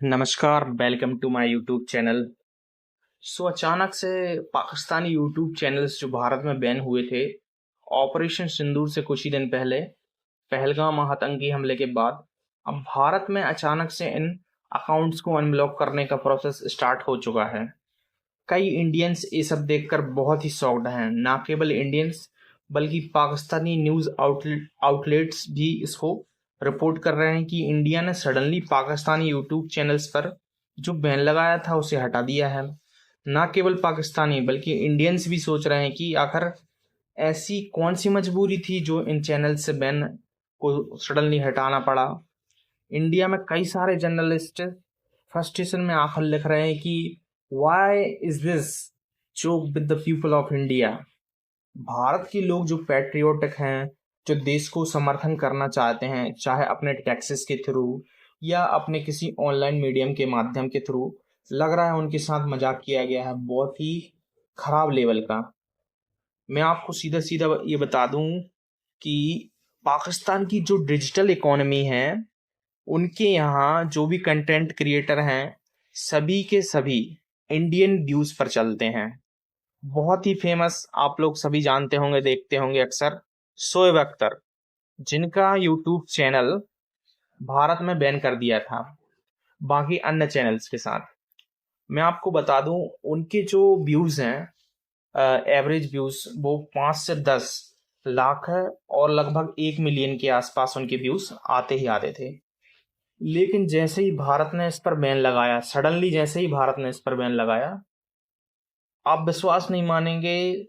नमस्कार, welcome to my YouTube channel. अचानक से पाकिस्तानी यूट्यूब चैनल्स जो भारत में बैन हुए थे, ऑपरेशन सिंदूर से कुछ ही दिन पहले पहलगाम आतंकी हमले के बाद अब भारत में अचानक से इन अकाउंट्स को अनब्लॉक करने का प्रोसेस स्टार्ट हो चुका है। कई इंडियंस ये सब देखकर बहुत ही शॉक्ड हैं। ना केवल इंडियंस बल्कि पाकिस्तानी न्यूज़ आउटलेट्स भी इसको रिपोर्ट कर रहे हैं कि इंडिया ने सडनली पाकिस्तानी यूट्यूब चैनल्स पर जो बैन लगाया था उसे हटा दिया है। ना केवल पाकिस्तानी बल्कि इंडियंस भी सोच रहे हैं कि आखिर ऐसी कौन सी मजबूरी थी जो इन चैनल से बैन को सडनली हटाना पड़ा। इंडिया में कई सारे जर्नलिस्ट फ्रस्ट्रेशन में आखिर लिख रहे हैं कि why is this joke with the people of India. Bharat के लोग जो पैट्रियोटिक हैं, जो देश को समर्थन करना चाहते हैं, चाहे अपने टैक्सेस के थ्रू या अपने किसी ऑनलाइन मीडियम के माध्यम के थ्रू, लग रहा है उनके साथ मजाक किया गया है बहुत ही खराब लेवल का। मैं आपको सीधा सीधा ये बता दूं कि पाकिस्तान की जो डिजिटल इकोनॉमी है, उनके यहाँ जो भी कंटेंट क्रिएटर हैं, सभी के सभी इंडियन व्यूज पर चलते हैं। बहुत ही फेमस आप लोग सभी जानते होंगे, देखते होंगे अक्सर, शोएब अख्तर, जिनका यूट्यूब चैनल भारत में बैन कर दिया था बाकी अन्य चैनल्स के साथ। मैं आपको बता दूं उनके जो व्यूज हैं, एवरेज व्यूज वो 5 से 10 लाख है और लगभग 1 मिलियन के आसपास उनके व्यूज आते ही आते थे। लेकिन जैसे ही भारत ने इस पर बैन लगाया, सडनली जैसे ही भारत ने इस पर बैन लगाया, आप विश्वास नहीं मानेंगे,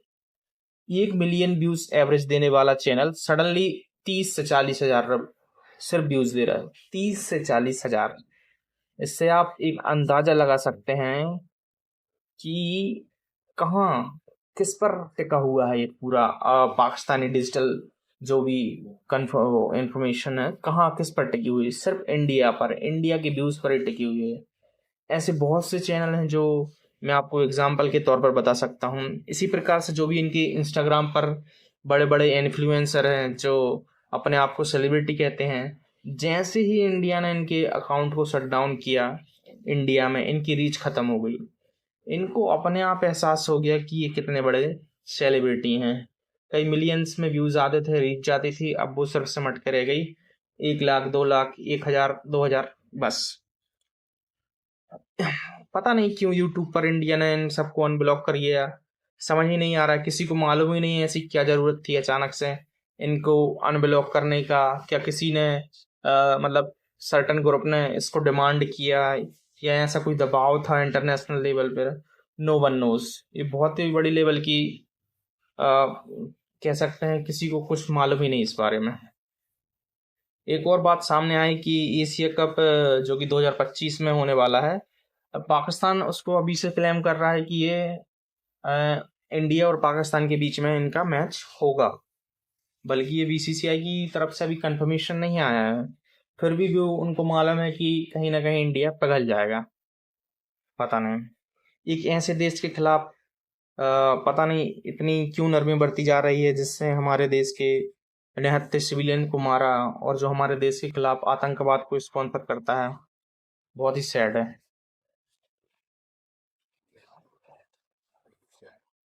1 मिलियन व्यूज एवरेज देने वाला चैनल सडनली 30 से 40 हजार सिर्फ व्यूज दे रहा है। 30 से 40 हजार। इससे आप एक अंदाजा लगा सकते हैं कि कहाँ किस पर टिका हुआ है ये पूरा पाकिस्तानी डिजिटल जो भी इंफॉर्मेशन है, कहाँ किस पर टिकी हुई है। सिर्फ इंडिया पर, इंडिया के व्यूज पर ही टिकी हुई है। ऐसे बहुत से चैनल हैं जो मैं आपको एग्जाम्पल के तौर पर बता सकता हूँ। इसी प्रकार से जो भी इनके इंस्टाग्राम पर बड़े बड़े इन्फ्लुएंसर हैं जो अपने आप को सेलिब्रिटी कहते हैं, जैसे ही इंडिया ने इनके अकाउंट को शट डाउन किया, इंडिया में इनकी रीच खत्म हो गई। इनको अपने आप एहसास हो गया कि ये कितने बड़े सेलिब्रिटी हैं। कई मिलियंस में व्यूज आते थे, रीच जाती थी, अब वो सिर्फ सिमट के रह गई 1 लाख, 2 लाख, 1 हजार, 2 हजार, बस। पता नहीं क्यों यूट्यूब पर इंडिया ने इन सबको अनब्लॉक कर दिया, समझ ही नहीं आ रहा है। किसी को मालूम ही नहीं है ऐसी क्या जरूरत थी अचानक से इनको अनब्लॉक करने का। क्या किसी ने मतलब सर्टन ग्रुप ने इसको डिमांड किया या ऐसा कोई दबाव था इंटरनेशनल लेवल पर? No one knows. ये बहुत ही बड़ी लेवल की कह सकते हैं, किसी को कुछ मालूम ही नहीं इस बारे में। एक और बात सामने आई कि एशिया कप जो कि 2025 में होने वाला है, अब पाकिस्तान उसको अभी से क्लेम कर रहा है कि ये इंडिया और पाकिस्तान के बीच में इनका मैच होगा, बल्कि ये बीसीसीआई की तरफ से अभी कंफर्मेशन नहीं आया है। फिर भी वो उनको मालूम है कि कहीं ना कहीं इंडिया पिघल जाएगा। पता नहीं एक ऐसे देश के खिलाफ पता नहीं इतनी क्यों नरमी बरती जा रही है जिससे हमारे देश के निहत्थे सिविलियन को मारा और जो हमारे देश के खिलाफ आतंकवाद को स्पॉन्सर करता है। बहुत ही सैड है।